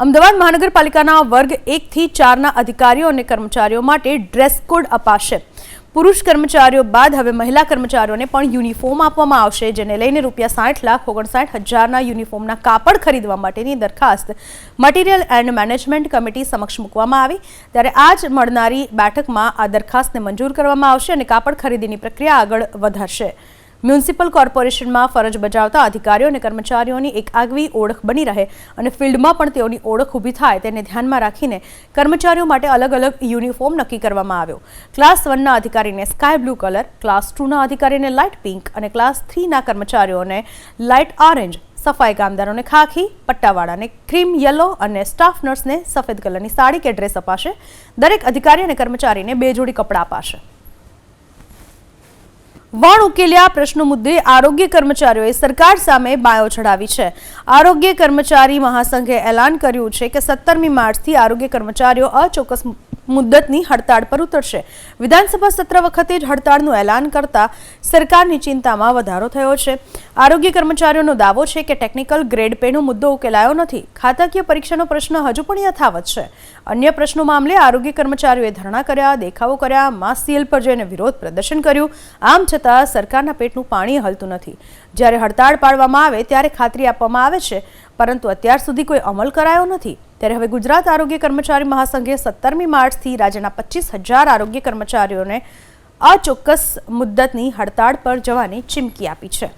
અમદાવાદ મહાનગરપાલિકાના વર્ગ 1 થી 4ના અધિકારીઓ અને કર્મચારીઓ માટે ડ્રેસ કોડ અપાશે। પુરુષ કર્મચારીઓ બાદ હવે મહિલા કર્મચારીઓને પણ યુનિફોર્મ આપવામાં આવશે, જેને લઈને ₹60,59,000ના યુનિફોર્મના કાપડ ખરીદવા માટેની દરખાસ્ત મટીરિયલ એન્ડ મેનેજમેન્ટ કમિટી સમક્ષ મૂકવામાં આવી। ત્યારે આજ મળનારી બેઠકમાં આ દરખાસ્તને મંજૂર કરવામાં આવશે અને કાપડ ખરીદીની પ્રક્રિયા આગળ વધારશે। મ્યુનિસિપલ કોર્પોરેશનમાં ફરજ બજાવતા અધિકારીઓ અને કર્મચારીઓની એક આગવી ઓળખ બની રહે અને ફિલ્ડમાં પણ તેઓની ઓળખ ઊભી થાય તેને ધ્યાનમાં રાખીને કર્મચારીઓ માટે અલગ અલગ યુનિફોર્મ નક્કી કરવામાં આવ્યો। ક્લાસ 1ના અધિકારીને સ્કાય બ્લુ કલર, ક્લાસ 2ના અધિકારીને લાઇટ પિંક અને ક્લાસ 3ના કર્મચારીઓને લાઇટ ઓરેન્જ, સફાઈ કામદારોને ખાખી, પટ્ટાવાળાને ક્રીમ યલો અને સ્ટાફ નર્સને સફેદ કલરની સાડી કે ડ્રેસ અપાશે। દરેક અધિકારી અને કર્મચારીને 2 જોડી કપડાં અપાશે। વણ ઉકેલ્યા પ્રશ્નો મુદ્દે આરોગ્ય કર્મચારીઓએ સરકાર સામે બાયો ચઢાવી છે। આરોગ્ય કર્મચારી મહાસંઘે એલાન કર્યું છે કે 17મી માર્ચથી આરોગ્ય કર્મચારીઓ અચોક્કસ મુદ્દતની હડતાળ પર ઉતરશે। વિધાનસભા સત્ર વખતે જ હડતાળનું એલાન કરતા સરકારની ચિંતામાં વધારો થયો છે। આરોગ્ય કર્મચારીઓનો દાવો છે કે ટેકનિકલ ગ્રેડ પેનો મુદ્દો ઉકેલાયો નથી। ખાતાકીય પરીક્ષાનો પ્રશ્ન હજુ પણ યથાવત છે। અન્ય પ્રશ્નો મામલે આરોગ્ય કર્મચારીઓએ ધરણા કર્યા, દેખાવો કર્યા, માસ સીએલ પર જઈને વિરોધ પ્રદર્શન કર્યું। આમ છતાં સરકારના પેટનું પાણી હલતું નથી। જ્યારે હડતાળ પાડવામાં આવે ત્યારે ખાતરી આપવામાં આવે છે, પરંતુ અત્યાર સુધી કોઈ અમલ કરાયો નથી। ત્યારે હવે ગુજરાત આરોગ્ય કર્મચારી મહાસંઘે 17મી માર્ચથી રાજ્યના 25,000 આરોગ્ય કર્મચારીઓને અચોક્કસ મુદ્દતની હડતાળ પર જવાની ચીમકી આપી છે।